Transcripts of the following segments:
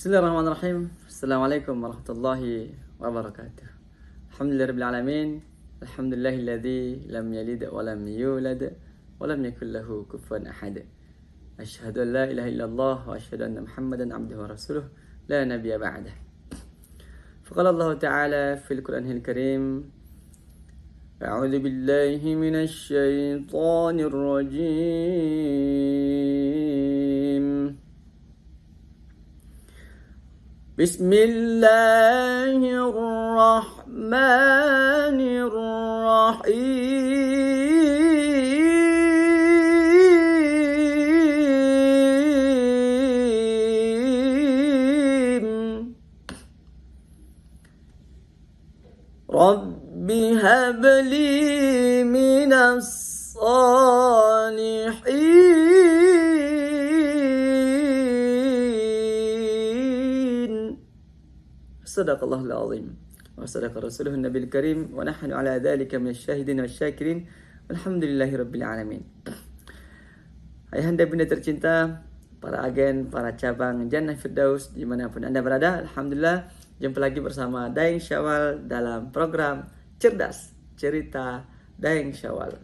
Bismillahirrahmanirrahim. Assalamualaikum warahmatullahi wabarakatuh. Alhamdulillahirabbil alamin. Alhamdulillahilladzi lam yalid wa lam yulad wa lam yakul lahu kufuwan ahad. Asyhadu an la ilaha illallah wa asyhadu anna Muhammadan abduhu wa rasuluh la nabiyya ba'dah. Faqala Allah Ta'ala fil Qur'anil Karim, A'udzu billahi minasy syaithanir rajim. Bismillahirrahmanirrahim. Rabbi habli minas salihin. Sadaqallahul azim wa sadaqa rasuluhun nabiyil karim wa nahnu ala dzalika minasyahidin wasyakirin walhamdulillahirabbil alamin. Ayahanda bunda tercinta, para agen, para cabang Jannah Firdaus dimanapun Anda berada, alhamdulillah jumpa lagi bersama Daeng Syawal dalam program Cerdas Cerita Daeng Syawal.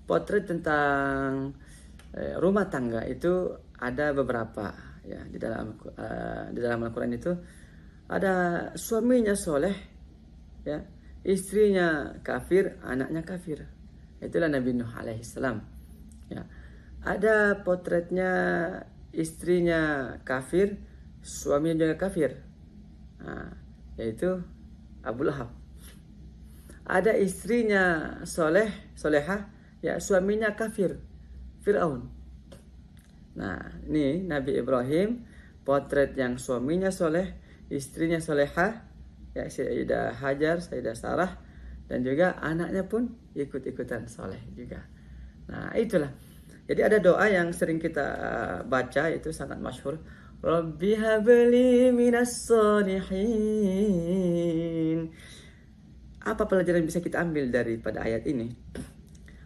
Potret tentang rumah tangga itu ada beberapa ya di dalam Al-Qur'an itu. Ada suaminya soleh, ya, istrinya kafir, anaknya kafir. Itulah Nabi Nuh alaihissalam. Ya. Ada potretnya istrinya kafir, suaminya juga kafir. Nah, yaitu Abu Lahab. Ada istrinya solehah, ya, suaminya kafir, Fir'aun. Nah, ini Nabi Ibrahim, potret yang suaminya soleh, istrinya solehah, ya, Sayyidah Hajar, Sayyidah Sarah, dan juga anaknya pun ikut-ikutan soleh juga. Nah, itulah. Jadi ada doa yang sering kita baca, itu sangat masyhur. Rabbi habli minas solihin. Apa pelajaran bisa kita ambil daripada ayat ini?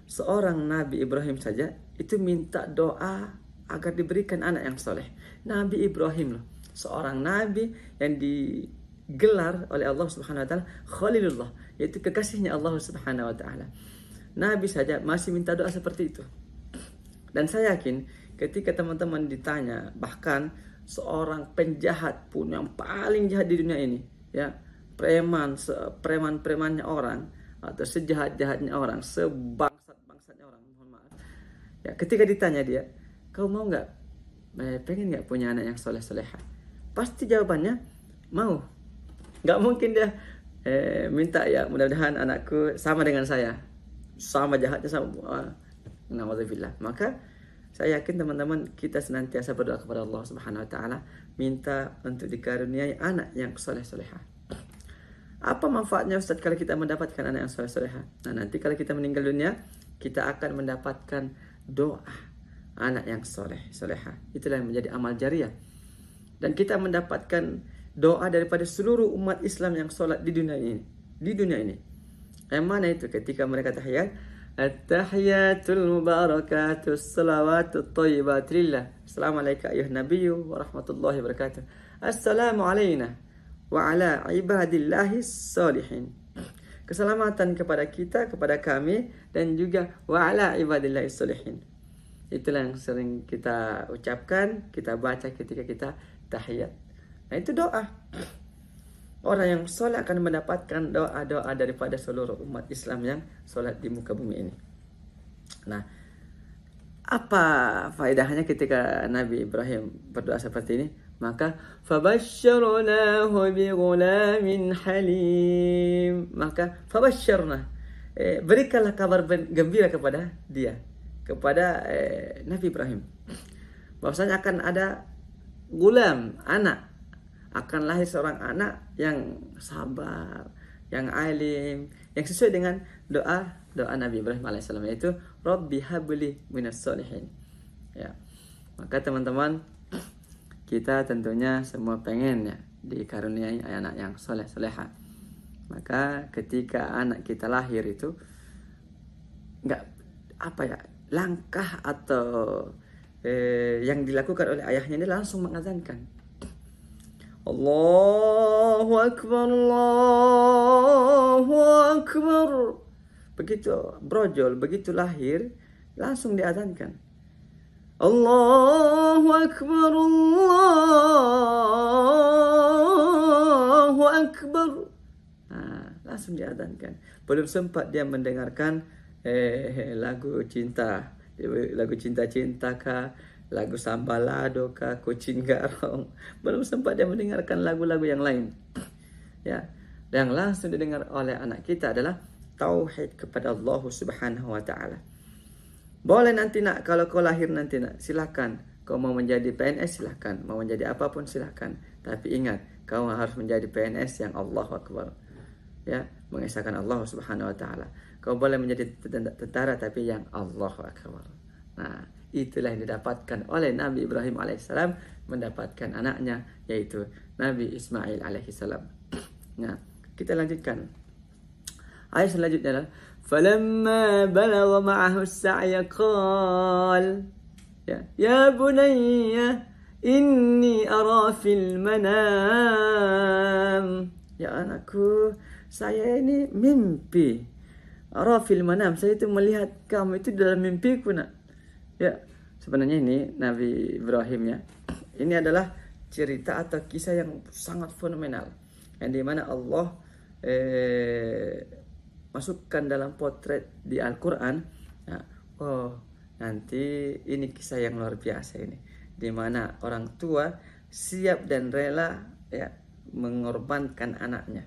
Seorang Nabi Ibrahim saja itu minta doa agar diberikan anak yang soleh. Nabi Ibrahim loh, seorang nabi yang digelar oleh Allah Subhanahu wa taala Khalilullah, yaitu kekasihnya Allah Subhanahu wa taala. Nabi saja masih minta doa seperti itu. Dan saya yakin ketika teman-teman ditanya, bahkan seorang penjahat pun yang paling jahat di dunia ini, ya, preman-premannya orang atau sejahat-jahatnya orang, sebangsat-bangsatnya orang, mohon maaf. Ya, ketika ditanya dia, kau mau nggak, pengen nggak punya anak yang soleh-solehah? Pasti jawabannya mau. Nggak mungkin dia minta, ya, mudah-mudahan anakku sama dengan saya, sama jahatnya, sama na'udzubillah. Maka saya yakin teman-teman, kita senantiasa berdoa kepada Allah Subhanahu wa taala, minta untuk dikaruniai anak yang soleh-solehah. Apa manfaatnya Ustaz kalau kita mendapatkan anak yang soleh-solehah? Nah, nanti kalau kita meninggal dunia, kita akan mendapatkan doa anak yang soleh-solehah. Itulah yang menjadi amal jariah. Dan kita mendapatkan doa daripada seluruh umat Islam yang sholat di dunia ini. Yang mana itu? Ketika mereka tahiyat, at-tahiyatul mubarakatus salawatut thayyibat lillah. Assalamualaikum ayuhan nabiyyu wa rahmatullahi wabarakatuh. Assalamu alayna wa ala ibadillahis salihin. Keselamatan kepada kita, kepada kami, dan juga wa ala ibadillahis salihin. Itulah yang sering kita ucapkan, kita baca ketika kita tahiyat. Nah, itu doa. Orang yang sholat akan mendapatkan doa-doa daripada seluruh umat Islam yang sholat di muka bumi ini. Nah, apa faedahnya ketika Nabi Ibrahim berdoa seperti ini? Maka fabasyarnahu bighulamin halim. Maka fabasyarna, berikanlah kabar gembira kepada dia, kepada Nabi Ibrahim, bahwasanya akan ada gulam, anak, akan lahir seorang anak yang sabar, yang alim, yang sesuai dengan doa Nabi Ibrahim alaihissalam, yaitu Rabbi habli minas solihin. Ya, maka teman-teman, kita tentunya semua pengen, ya, dikaruniai anak yang soleh-solehah. Maka ketika anak kita lahir itu nggak langkah atau yang dilakukan oleh ayahnya ini langsung mengazankan. Allahu Akbar, Allahu Akbar. Begitu brojol, begitu lahir, langsung diadzankan. Allahu Akbar, Allahu Akbar. Langsung diadzankan. Belum sempat dia mendengarkan lagu cinta, lagu cinta-cinta kah, lagu sambalado kah, kucing garong. Belum sempat dia mendengarkan lagu-lagu yang lain. Ya, yang langsung didengar oleh anak kita adalah tauhid kepada Allah Subhanahu wa taala. Boleh nanti nak, kalau kau lahir nanti nak, silakan. Kau mau menjadi PNS silakan, mau menjadi apapun silakan. Tapi ingat, kau harus menjadi PNS yang Allahu Akbar. Ya, mengesahkan Allah Subhanahu wa taala. Kau boleh menjadi tentara tapi yang Allahu Akbar. Nah, itulah yang didapatkan oleh Nabi Ibrahim alaihissalam mendapatkan anaknya, yaitu Nabi Ismail alaihissalam. Nah, kita lanjutkan. Ayat selanjutnya adalah falamma balagha ma'ahu as-sa'ya qala ya bunayya inni ara fil manam. Ya anakku, saya ini mimpi. Ara fil manam, saya itu melihat kamu itu dalam mimpiku nak. Ya, sebenarnya ini Nabi Ibrahim ya. Ini adalah cerita atau kisah yang sangat fenomenal, yang dimana Allah masukkan dalam potret di Al-Quran. Nah, nanti ini kisah yang luar biasa ini, dimana orang tua siap dan rela ya mengorbankan anaknya.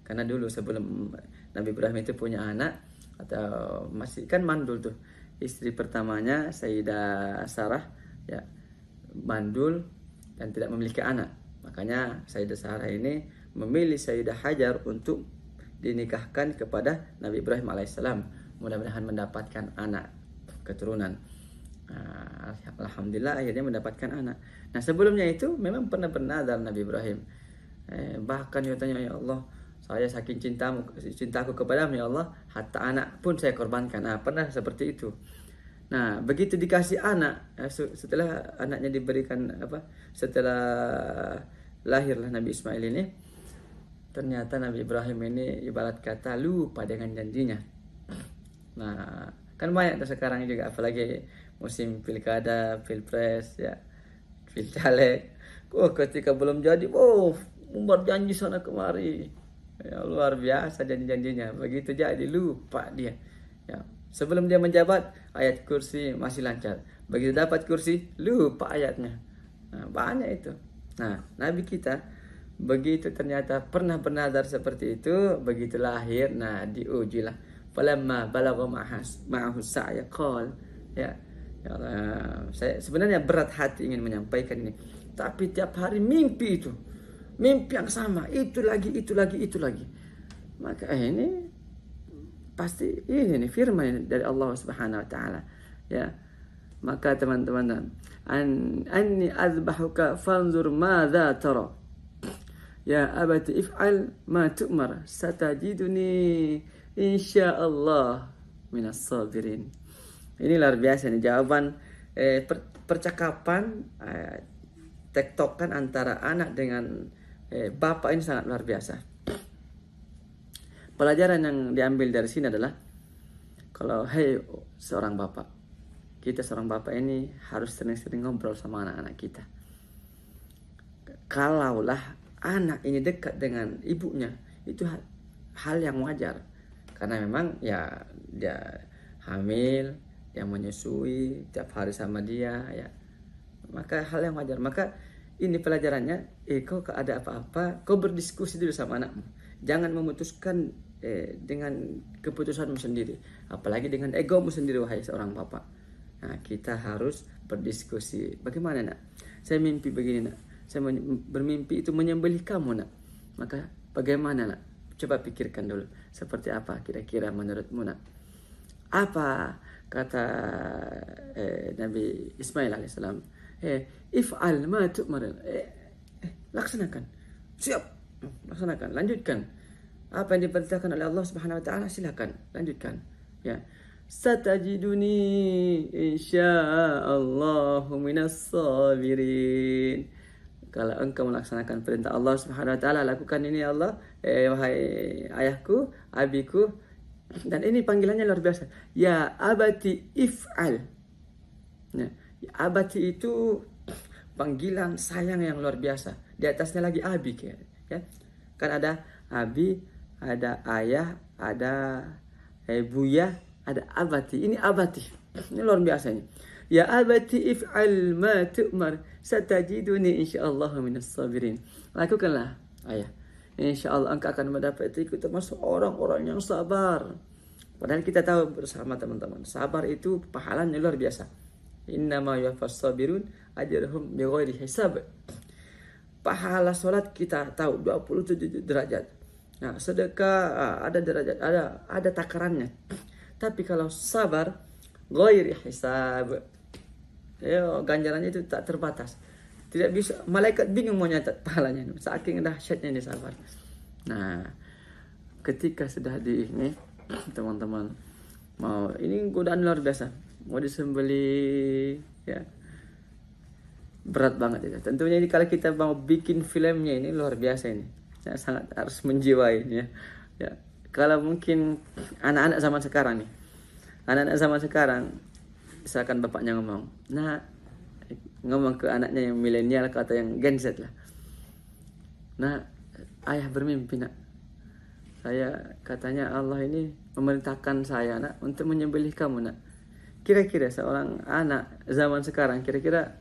Karena dulu sebelum Nabi Ibrahim itu punya anak, atau masih kan mandul tuh, istri pertamanya Sayyidah Sarah ya mandul dan tidak memiliki anak. Makanya Sayyidah Sarah ini memilih Sayyidah Hajar untuk dinikahkan kepada Nabi Ibrahim alaihissalam, mudah-mudahan mendapatkan anak keturunan. Alhamdulillah akhirnya mendapatkan anak. Nah, sebelumnya itu memang pernah bernazar Nabi Ibrahim. Bahkan dia tanya, ya Allah, saya saking cintaku kepadamu ya Allah, hatta anak pun saya korbankan. Pernah seperti itu. Nah, begitu dikasih anak, setelah anaknya diberikan setelah lahirlah Nabi Ismail ini, ternyata Nabi Ibrahim ini ibarat kata lupa dengan janjinya. Nah, kan banyak sekarang juga, apalagi musim pilkada, pilpres ya, pilcaleg. Ketika belum jadi, umbar janji sana kemari. Ya, luar biasa janji-janjinya. Begitu jadi lupa dia. Ya, sebelum dia menjabat, ayat kursi masih lancar. Begitu dapat kursi, lupa ayatnya. Nah, banyak itu. Nah, Nabi kita begitu ternyata pernah bernazar seperti itu, begitu lahir, nah diujilah. Falamma balagha ma'ahu sa'ya qala ya Allah, saya sebenarnya berat hati ingin menyampaikan ini, tapi tiap hari mimpi itu. Mimpi yang sama, itu lagi. Maka ini pasti ini firman dari Allah Subhanahu wa taala. Ya. Maka teman-teman, anni azbahuka fanzur madza tara. Ya abati if'al ma tu'mar satajiduni insyaallah minas sabirin. Ini luar biasa nih jawaban percakapan tektokan antara anak dengan bapak ini sangat luar biasa. Pelajaran yang diambil dari sini adalah kalau seorang bapak, kita seorang bapak ini harus sering-sering ngobrol sama anak-anak kita. Kalaulah anak ini dekat dengan ibunya, itu hal yang wajar. Karena memang ya dia hamil, yang menyusui tiap hari sama dia ya. Maka hal yang wajar. Maka ini pelajarannya, kau ada apa-apa, kau berdiskusi dulu sama anakmu. Jangan memutuskan dengan keputusanmu sendiri, apalagi dengan egomu sendiri, wahai seorang bapak. Nah, kita harus berdiskusi. Bagaimana nak? Saya mimpi begini nak. Saya bermimpi itu menyembelih kamu nak. Maka bagaimana nak? Coba pikirkan dulu. Seperti apa kira-kira menurutmu nak? Apa kata Nabi Ismail alaihissalam? If'al ma tu'mar. Laksanakan. Siap. Laksanakan. Lanjutkan. Apa yang diperintahkan oleh Allah Subhanahu wa taala, silakan lanjutkan. Ya. Satajiduni insyaallah minas sabirin. kalau engkau melaksanakan perintah Allah Subhanahu wa taala, lakukan ini ya Allah, wahai ayahku, abiku. Dan ini panggilannya luar biasa. Ya abati if'al. Nah, ya abati itu panggilan sayang yang luar biasa. Di atasnya lagi abi, ya. Kan ada abi, ada ayah, ada buya, ada abati. Ini abati. Ini luar biasa ini. Ya abati if'al ma tu'mar satajiduni insyaallah minas sabirin. Lakukanlah ayah. Insyaallah engkau akan mendapatiku termasuk orang-orang yang sabar. Padahal kita tahu bersama teman-teman, sabar itu pahalanya luar biasa. Innama yuwaffas sabirun ajrahum bighairi hisab. Pahala salat kita tahu 27 derajat. Nah, sedekah ada derajat, ada takarannya. Tapi kalau sabar ghairi hisab, ya ganjarannya itu tak terbatas. Tidak bisa, malaikat bingung mau nyatat pahalanya, saking dahsyatnya ini sabar. Nah, ketika sudah di ini, teman-teman, mau ini godaan luar biasa, mau disembelih, ya berat banget itu. Tentunya ini kalau kita mau bikin filmnya ini luar biasa ini, ya, sangat harus menjiwai ya. Ya, kalau mungkin anak-anak zaman sekarang nih, anak-anak zaman sekarang, misalkan bapaknya ngomong ke anaknya yang milenial atau yang Gen Z lah. Nah, ayah bermimpi nak, saya katanya Allah ini memerintahkan saya nak untuk menyembelih kamu nak. Kira-kira seorang anak zaman sekarang kira-kira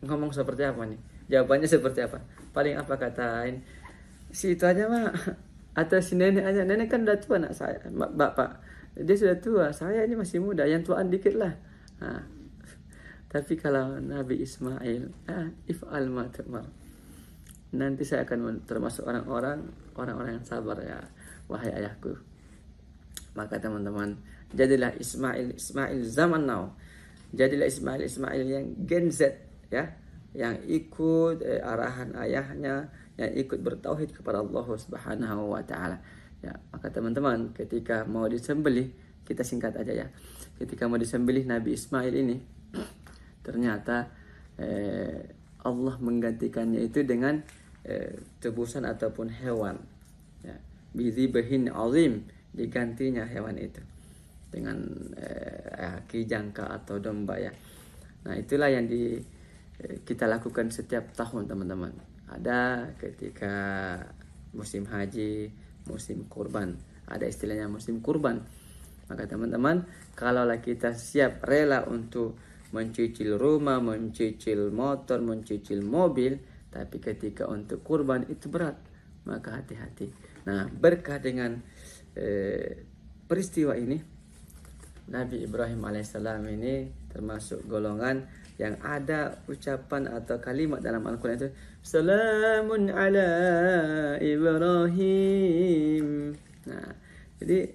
ngomong seperti apa nih? Jawabannya seperti apa? Paling apa katain? Si itu aja mah, atau si nenek aja. Nenek kan udah tua nak, saya bapak dia sudah tua, saya ini masih muda, yang tuaan dikit lah. Nah, tapi kalau Nabi Ismail, if'al ma tu'mar, nanti saya akan termasuk orang-orang yang sabar ya, wahai ayahku. Maka teman-teman, jadilah Ismail zaman now. Jadilah Ismail yang Gen Z, ya, yang ikut arahan ayahnya, yang ikut bertauhid kepada Allah Subhanahu wa taala. Ya, maka teman-teman, ketika mau disembelih, kita singkat aja ya. Ketika mau disembelih Nabi Ismail ini, ternyata Allah menggantikannya itu dengan tebusan ataupun hewan, ya, bidzibahin azim, digantinya hewan itu dengan kijangka atau domba ya. Nah, itulah yang kita lakukan setiap tahun teman-teman. Ada ketika musim haji, musim kurban, ada istilahnya musim kurban. Maka teman-teman, kalaulah kita siap rela untuk mencicil rumah, mencicil motor, mencicil mobil, tapi ketika untuk kurban itu berat, maka hati-hati. Nah, berkah dengan peristiwa ini, Nabi Ibrahim alaihissalam ini termasuk golongan yang ada ucapan atau kalimat dalam Al-Quran itu, Salamun ala Ibrahim. Nah, jadi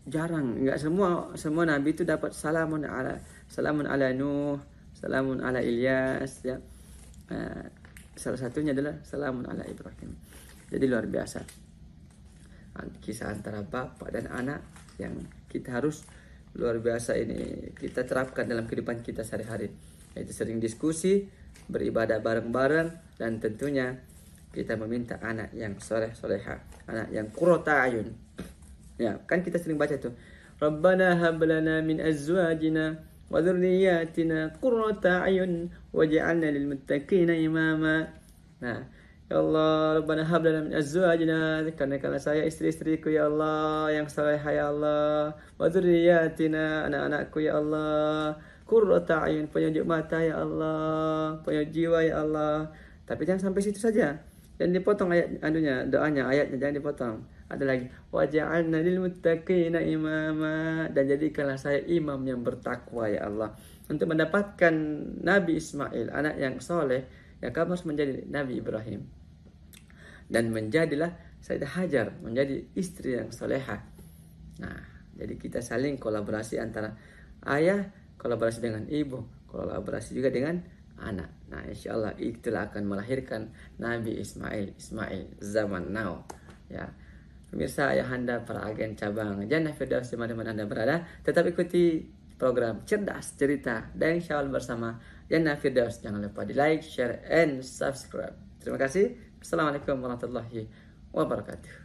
jarang, enggak semua nabi itu dapat salamun ala Nuh, salamun ala Ilyas, ya. Salah satunya adalah salamun ala Ibrahim. Jadi luar biasa kisah antara bapak dan anak yang kita harus luar biasa ini kita terapkan dalam kehidupan kita sehari-hari, yaitu sering diskusi, beribadah bareng-bareng, dan tentunya kita meminta anak yang soleh-soleha, anak yang qurrata ayun. Ya, kan kita sering baca tuh, Rabbana hab lana min azwajina wa dzurriyyatina qurrata ayun waj'alna lil muttaqina imama. Nah, ya Allah, Rabbana hab lana min azwajina, karena saya istri-istriku ya Allah yang salehah ya Allah, wa dzurriyyatina, anak-anakku ya Allah, qurrata ayun, penyejuk mata ya Allah, penyejuk jiwa ya Allah. Tapi jangan sampai situ saja. Dan dipotong doanya, ayatnya jangan dipotong. Ada lagi, waj'alna lil muttaqina imama, dan jadikanlah saya imam yang bertakwa ya Allah. Untuk mendapatkan Nabi Ismail, anak yang soleh, ya kamu harus menjadi Nabi Ibrahim. Dan menjadilah Sayyidah Hajar, menjadi istri yang soleha. Nah, jadi kita saling kolaborasi antara ayah, kolaborasi dengan ibu, kolaborasi juga dengan anak. Nah, insyaallah itulah akan melahirkan Nabi Ismail zaman now, ya. Pemirsa ayahanda, para agen cabang Jannah Firdaus di mana-mana Anda berada, tetap ikuti program Cerdas Cerita dan Syawal bersama Jannah Firdaus. Jangan lupa di like, share, and subscribe. Terima kasih. Assalamualaikum warahmatullahi wabarakatuh.